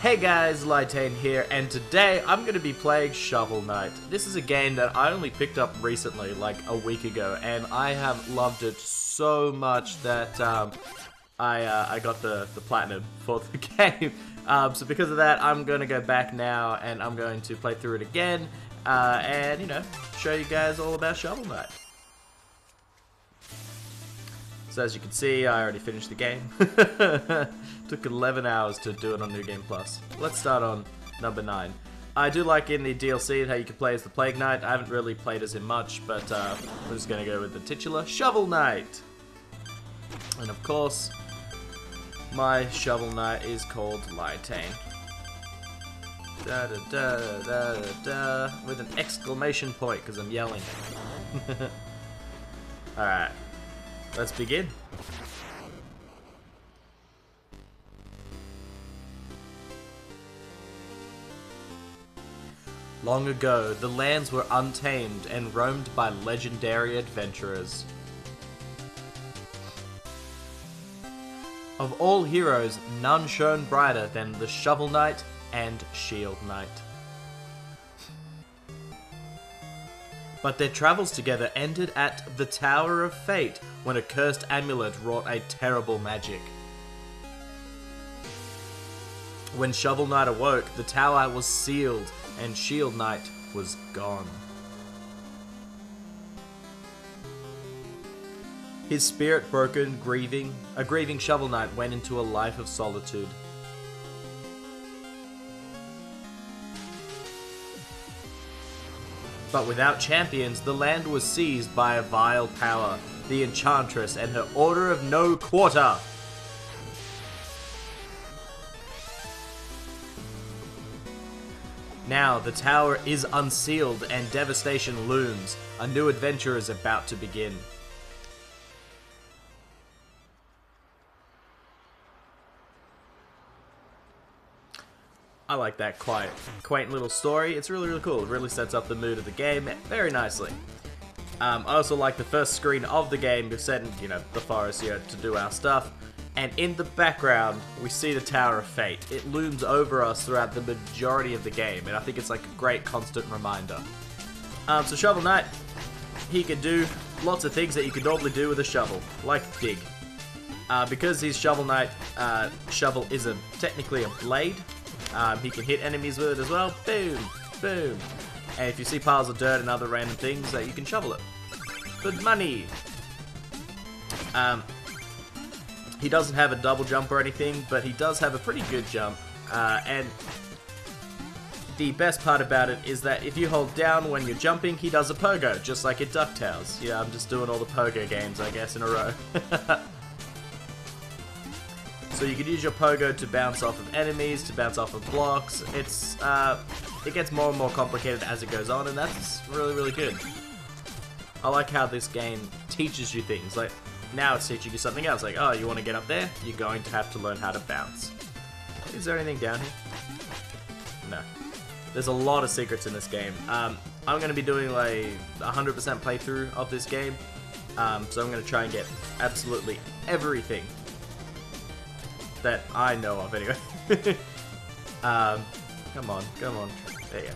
Hey guys, Lytane here, and today I'm going to be playing Shovel Knight. This is a game that I only picked up recently, like a week ago, and I have loved it so much that I got the platinum for the game. So because of that, I'm going to go back now, and I'm going to play through it again, and, you know, show you guys all about Shovel Knight. So as you can see, I already finished the game. Took 11 hours to do it on New Game Plus. Let's start on number 9. I do like in the DLC how you can play as the Plague Knight. I haven't really played as him much, but we're just going to go with the titular Shovel Knight. And of course, my Shovel Knight is called Lytane. Da da da da da da, with an exclamation point because I'm yelling. Alright, let's begin. Long ago, the lands were untamed and roamed by legendary adventurers. Of all heroes, none shone brighter than the Shovel Knight and Shield Knight. But their travels together ended at the Tower of Fate when a cursed amulet wrought a terrible magic. When Shovel Knight awoke, the tower was sealed and Shield Knight was gone. His spirit broken, a grieving Shovel Knight went into a life of solitude. But without champions, the land was seized by a vile power, the Enchantress and her Order of No Quater. Now, the tower is unsealed and devastation looms. A new adventure is about to begin. I like that quaint little story. It's really cool. It really sets up the mood of the game very nicely. I also like the first screen of the game. We've set in, you know, the forest here to do our stuff. And in the background, we see the Tower of Fate. It looms over us throughout the majority of the game, and I think it's like a great constant reminder. So Shovel Knight, he can do lots of things that you could normally do with a shovel, like dig. Because he's Shovel Knight, shovel is technically a blade. He can hit enemies with it as well. Boom, boom. And if you see piles of dirt and other random things, you can shovel it. Good money. He doesn't have a double jump or anything, but he does have a pretty good jump. And the best part about it is that if you hold down when you're jumping, he does a pogo, just like in DuckTales. Yeah, I'm just doing all the pogo games, I guess, in a row. So you can use your pogo to bounce off of enemies, to bounce off of blocks. It gets more and more complicated as it goes on, and that's really good. I like how this game teaches you things. Like, now it's teaching you something else, like, oh, you want to get up there? You're going to have to learn how to bounce. Is there anything down here? No. There's a lot of secrets in this game. I'm going to be doing like 100% playthrough of this game, so I'm going to try and get absolutely everything that I know of, anyway. Come on. There you go.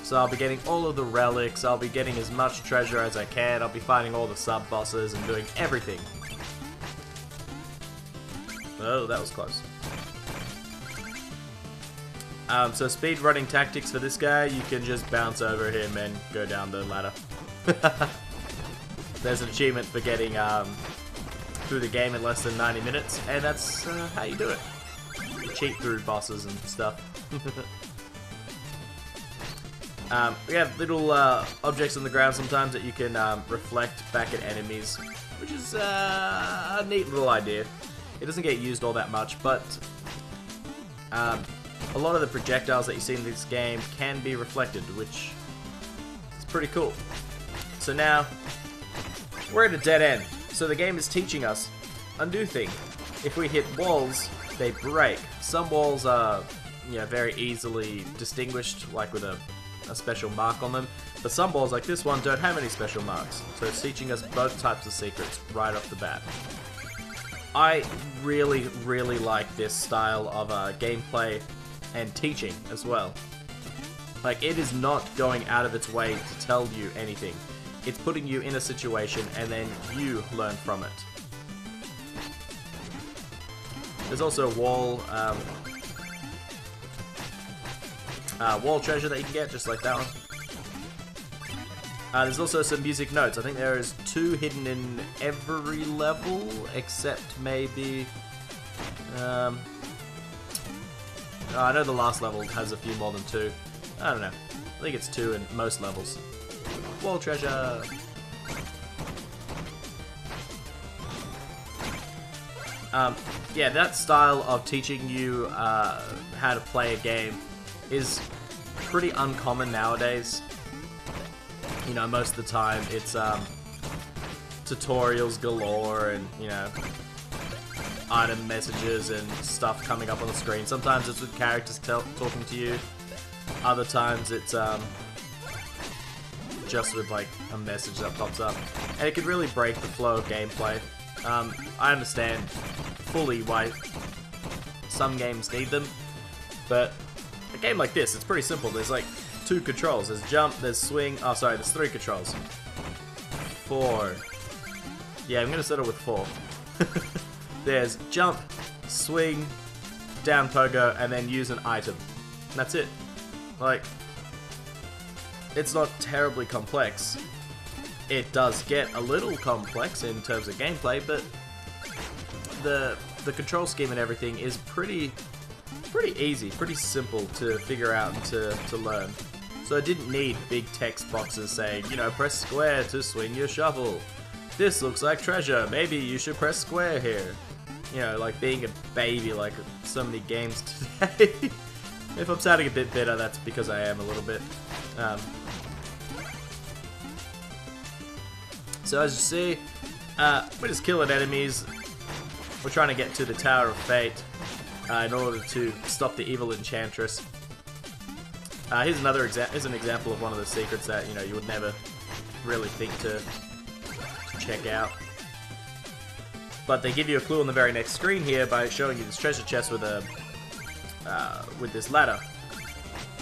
So I'll be getting all of the relics, I'll be getting as much treasure as I can, I'll be fighting all the sub-bosses and doing everything. Oh, that was close. So speedrunning tactics for this guy, you can just bounce over him and go down the ladder. There's an achievement for getting through the game in less than 90 minutes, and that's how you do it. You cheat through bosses and stuff. We have little objects on the ground sometimes that you can reflect back at enemies, which is a neat little idea. It doesn't get used all that much, but a lot of the projectiles that you see in this game can be reflected, which is pretty cool. So now, we're at a dead end. So the game is teaching us a new thing. If we hit walls, they break. Some walls are, you know, very easily distinguished, like with a special mark on them, but some balls like this one don't have any special marks, so it's teaching us both types of secrets right off the bat. I really, really like this style of gameplay and teaching as well. Like, it is not going out of its way to tell you anything. It's putting you in a situation and then you learn from it. There's also a wall treasure that you can get, just like that one. There's also some music notes. I think there is 2 hidden in every level, except maybe... I know the last level has a few more than 2. I don't know. I think it's 2 in most levels. Wall treasure! Yeah, that style of teaching you how to play a game is pretty uncommon nowadays. You know, most of the time it's tutorials galore and, you know, item messages and stuff coming up on the screen. Sometimes it's with characters talking to you. Other times it's just with like a message that pops up. And it can really break the flow of gameplay. I understand fully why some games need them, but a game like this, it's pretty simple. There's like 2 controls. There's jump, there's swing. Oh, sorry, there's 3 controls. 4. Yeah, I'm gonna settle with 4. There's jump, swing, down pogo, and then use an item. And that's it. Like, it's not terribly complex. It does get a little complex in terms of gameplay, but the control scheme and everything is pretty easy, pretty simple to figure out and to learn. So I didn't need big text boxes saying, you know, press square to swing your shovel. This looks like treasure. Maybe you should press square here. You know, like being a baby like so many games today. If I'm sounding a bit bitter, that's because I am a little bit. So as you see, we're just killing enemies. We're trying to get to the Tower of Fate in order to stop the evil Enchantress. Here's another here's an example of one of the secrets that, you know, you would never really think to check out. But they give you a clue on the very next screen here by showing you this treasure chest with a with this ladder.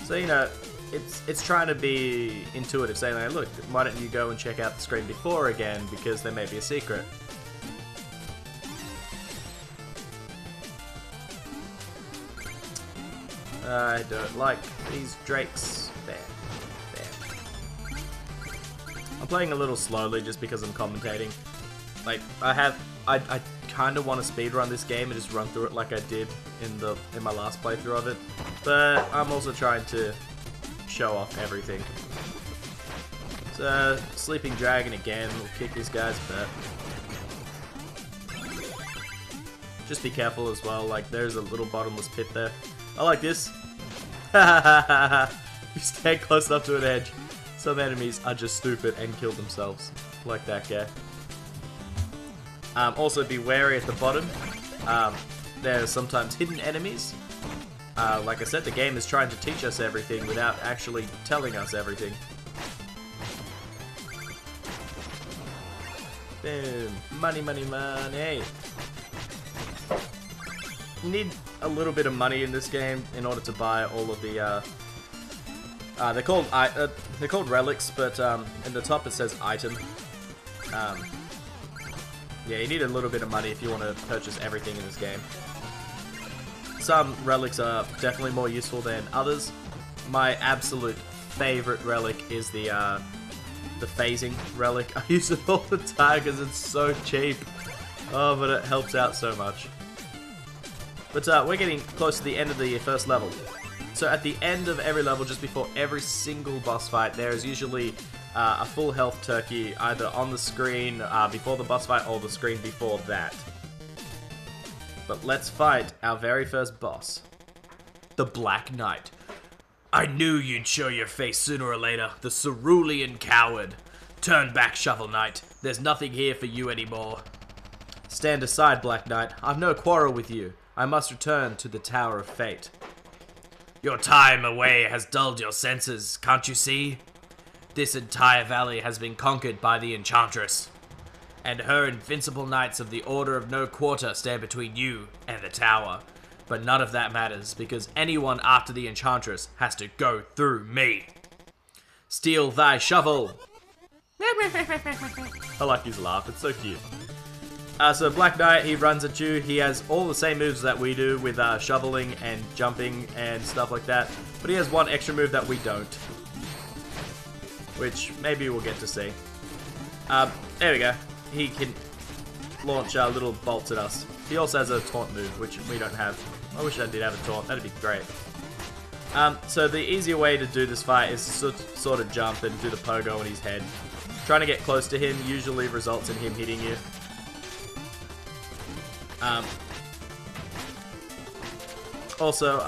So, you know, it's trying to be intuitive, saying like, look, why don't you go and check out the screen before again, because there may be a secret. I don't like these drakes. Bam. Bam. I'm playing a little slowly just because I'm commentating. Like, I kind of want to speedrun this game and just run through it like I did in my last playthrough of it. But I'm also trying to show off everything. So, Sleeping Dragon again. We'll kick these guys' butt. Just be careful as well, like there's a little bottomless pit there. I like this. You stand close enough to an edge. Some enemies are just stupid and kill themselves. Like that guy. Also be wary at the bottom. There are sometimes hidden enemies. Like I said, the game is trying to teach us everything without actually telling us everything. Boom. Money, money, money. You need a little bit of money in this game in order to buy all of the, they're called relics, but in the top it says item. Yeah, you need a little bit of money if you want to purchase everything in this game. Some relics are definitely more useful than others. My absolute favorite relic is the phasing relic. I use it all the time because it's so cheap. Oh, but it helps out so much. But we're getting close to the end of the first level. So at the end of every level, just before every single boss fight, there is usually a full health turkey either on the screen before the boss fight or the screen before that. But let's fight our very first boss. The Black Knight. I knew you'd show your face sooner or later, the cerulean coward. Turn back, Shovel Knight. There's nothing here for you anymore. Stand aside, Black Knight. I've no quarrel with you. I must return to the Tower of Fate. Your time away has dulled your senses, can't you see? This entire valley has been conquered by the Enchantress. and her invincible Knights of the Order of No Quater stand between you and the tower. But none of that matters, because anyone after the Enchantress has to go through me. Steal thy shovel! I like his laugh, it's so cute. So Black Knight, he runs at you. He has all the same moves that we do with shoveling and jumping and stuff like that. But he has one extra move that we don't. Which maybe we'll get to see. There we go. He can launch little bolts at us. He also has a taunt move, which we don't have. I wish I did have a taunt. That'd be great. So the easier way to do this fight is to sort of jump and do the pogo on his head. Trying to get close to him usually results in him hitting you. Also,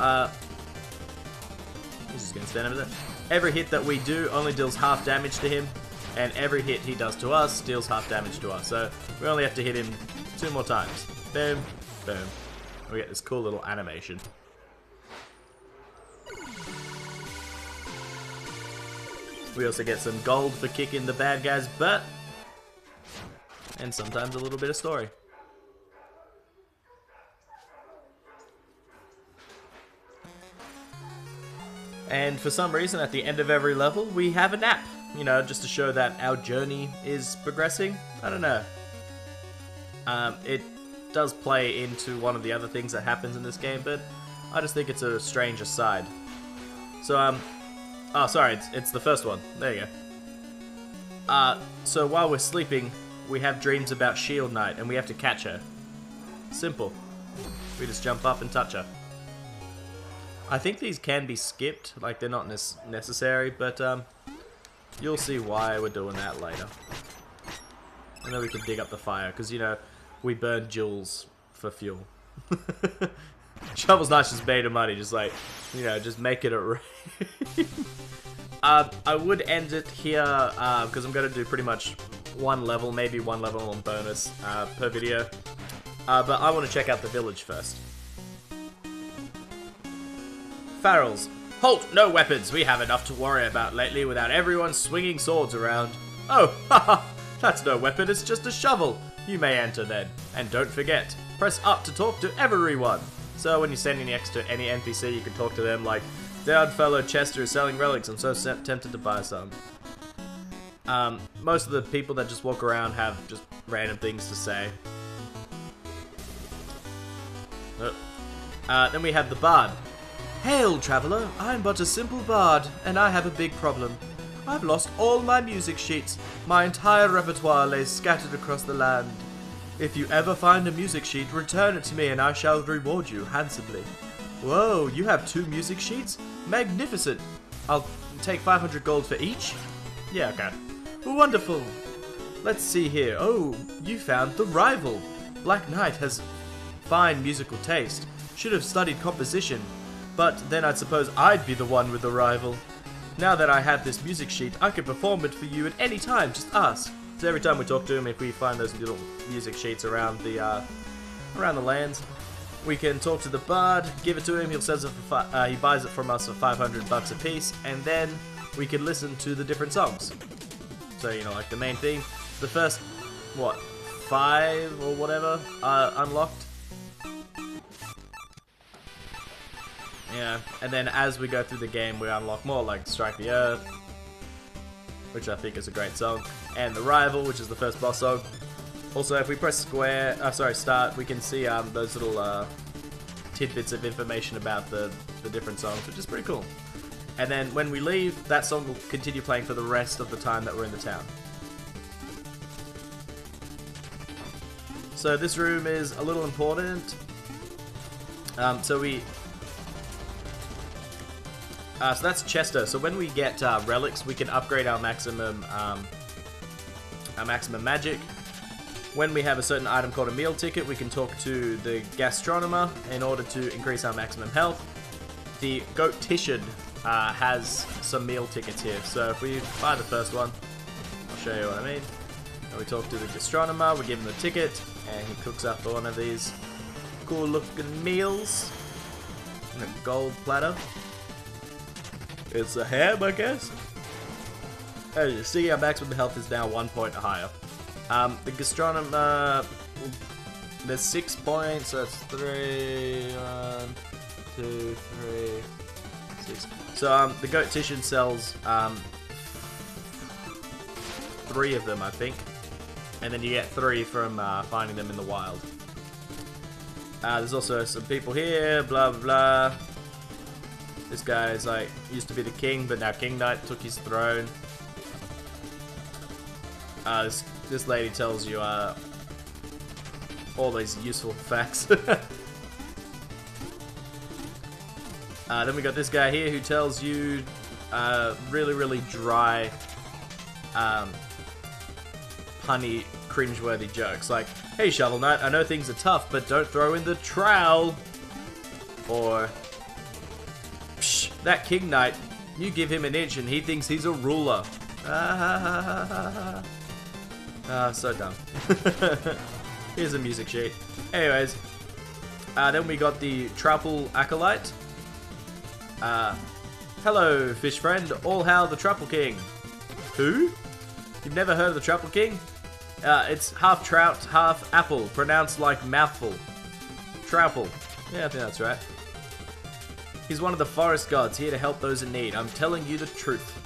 he's just gonna stand over there. Every hit that we do only deals half damage to him, and every hit he does to us deals half damage to us. So we only have to hit him 2 more times. Boom, boom. And we get this cool little animation. We also get some gold for kicking the bad guy's butt, and sometimes a little bit of story. And for some reason, at the end of every level, we have a nap. You know, just to show that our journey is progressing. I don't know. It does play into one of the other things that happens in this game, but I just think it's a strange aside. So, oh, sorry, it's the first one. There you go. So while we're sleeping, we have dreams about Shield Knight, and we have to catch her. Simple. We just jump up and touch her. I think these can be skipped, like they're not necessary, but you'll see why we're doing that later. And then we can dig up the fire, because, you know, we burn jewels for fuel. Shovel's not just made of money, just like, you know, just make it a rain. I would end it here, because I'm going to do pretty much one level, maybe one level on bonus per video. But I want to check out the village first. Farrells. Halt! No weapons! We have enough to worry about lately without everyone swinging swords around. Oh, haha! That's no weapon, it's just a shovel. You may enter then. And don't forget, press up to talk to everyone. So when you're standing next to any NPC, you can talk to them like, "Down fellow Chester is selling relics, I'm so tempted to buy some." Most of the people that just walk around have just random things to say. Then we have the bard. Hail, traveller, I'm but a simple bard, and I have a big problem. I've lost all my music sheets. My entire repertoire lays scattered across the land. If you ever find a music sheet, return it to me and I shall reward you handsomely. Whoa, you have 2 music sheets? Magnificent. I'll take 500 gold for each? Yeah, okay. Wonderful. Let's see here. Oh, you found the rival. Black Knight has fine musical taste. Should have studied composition. But then I'd suppose I'd be the one with the rival. Now that I have this music sheet, I can perform it for you at any time, just ask. So every time we talk to him, if we find those little music sheets around the lands, we can talk to the bard, give it to him, he buys it from us for 500 bucks a piece, and then we can listen to the different songs. So, you know, like the main theme, the first, what, 5 or whatever, unlocked. Yeah, and then as we go through the game, we unlock more, like Strike the Earth, which I think is a great song, and The Rival, which is the first boss song. Also, if we press start, we can see those little tidbits of information about the different songs, which is pretty cool. And then when we leave, that song will continue playing for the rest of the time that we're in the town. So this room is a little important. So that's Chester. So when we get relics, we can upgrade our maximum magic. When we have a certain item called a meal ticket, we can talk to the gastronomer in order to increase our maximum health. The goatician has some meal tickets here. So if we buy the first one, I'll show you what I mean. And we talk to the gastronomer, we give him the ticket, and he cooks up one of these cool looking meals in a gold platter. It's a ham, I guess. As you see, our maximum health is now 1 point higher. The gastronom, there's 6 points, so that's 3, 1, 2, 3, 6. So, the goatician sells, 3 of them, I think. And then you get 3 from, finding them in the wild. There's also some people here, blah, blah, blah. This guy's like, used to be the king, but now King Knight took his throne. This lady tells you all these useful facts. Then we got this guy here who tells you really, really dry, punny, cringeworthy jokes. Like, hey Shovel Knight, I know things are tough, but don't throw in the trowel. Or, psh, that King Knight, you give him an inch and he thinks he's a ruler. So dumb. Here's a music sheet. Anyways, then we got the Truffle Acolyte. Hello, fish friend. All hail the Truffle King. Who? You've never heard of the Truffle King? It's half trout, half apple, pronounced like mouthful. Truffle. Yeah, I think that's right. He's one of the forest gods, here to help those in need. I'm telling you the truth.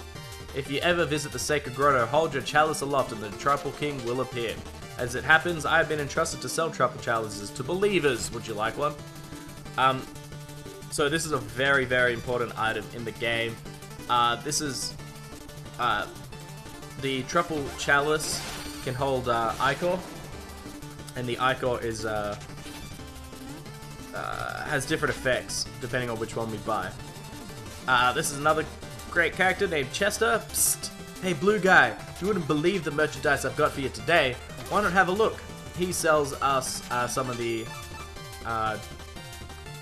If you ever visit the sacred grotto, hold your chalice aloft and the Truffle King will appear. As it happens, I have been entrusted to sell truffle chalices to believers. Would you like one? So this is a very, very important item in the game. This is the truffle chalice can hold ichor, and the ichor is has different effects depending on which one we buy. This is another great character named Chester. Psst. Hey, blue guy, you wouldn't believe the merchandise I've got for you today. Why not have a look? He sells us some of the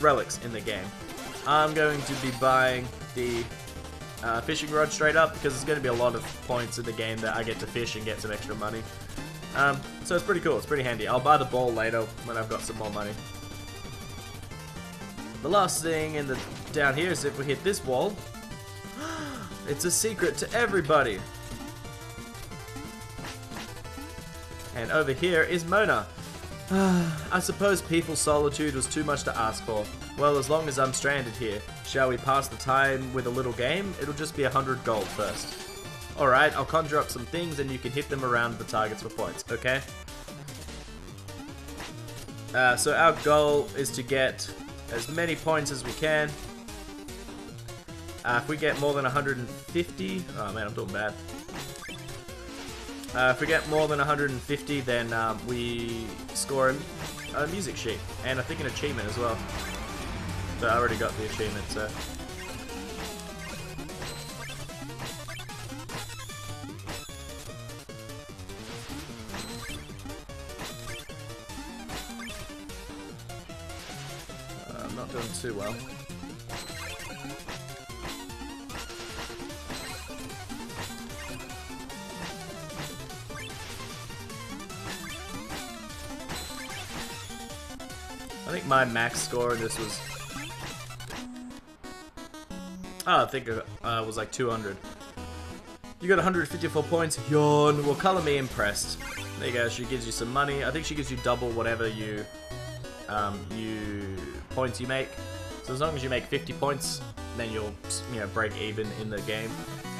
relics in the game. I'm going to be buying the fishing rod straight up because there's going to be a lot of points in the game that I get to fish and get some extra money. So it's pretty cool. It's pretty handy. I'll buy the ball later when I've got some more money. The last thing down here is if we hit this wall, it's a secret to everybody. And over here is Mona. I suppose peaceful solitude was too much to ask for. Well, as long as I'm stranded here, shall we pass the time with a little game? It'll just be 100 gold first. Alright, I'll conjure up some things and you can hit them around the targets for points, okay? So our goal is to get as many points as we can. If we get more than 150... Oh man, I'm doing bad. If we get more than 150, then we score a music sheet. And I think an achievement as well. But I already got the achievement, so... I'm not doing too well. I think my max score in this was... Oh, I think it was like 200. You got 154 points. Yawn. Well, color me impressed. There you go. She gives you some money. I think she gives you double whatever you points you make. So as long as you make 50 points, then you'll break even in the game.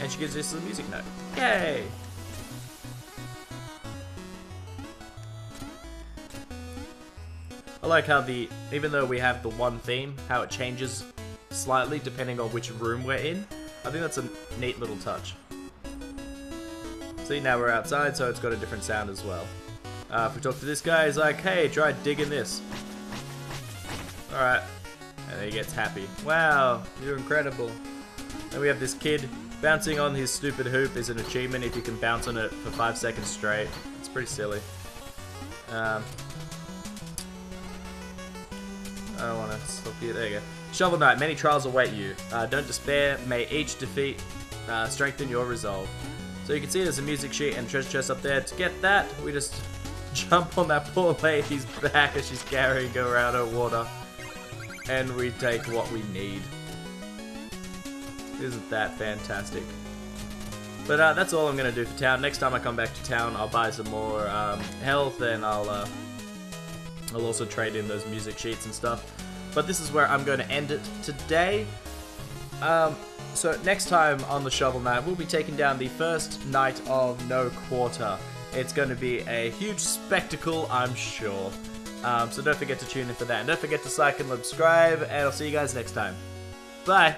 And she gives us a music note. Yay! I like how even though we have the one theme, how it changes slightly depending on which room we're in. I think that's a neat little touch. See, now we're outside, so it's got a different sound as well. If we talk to this guy, he's like, hey, try digging this. Alright. And he gets happy. Wow, you're incredible. Then we have this kid. Bouncing on his stupid hoop is an achievement if you can bounce on it for 5 seconds straight. It's pretty silly. I don't want to stop here. There you go. Shovel Knight, many trials await you. Don't despair. May each defeat strengthen your resolve. So you can see there's a music sheet and treasure chest up there. To get that, we just jump on that poor lady's back as she's carrying her around her water. And we take what we need. Isn't that fantastic? But that's all I'm going to do for town. Next time I come back to town, I'll buy some more health, and I'll also trade in those music sheets and stuff. But this is where I'm going to end it today. So next time on the Shovel Knight, we'll be taking down the first Knight of No Quater. It's going to be a huge spectacle, I'm sure. So don't forget to tune in for that. And don't forget to like and subscribe, and I'll see you guys next time. Bye!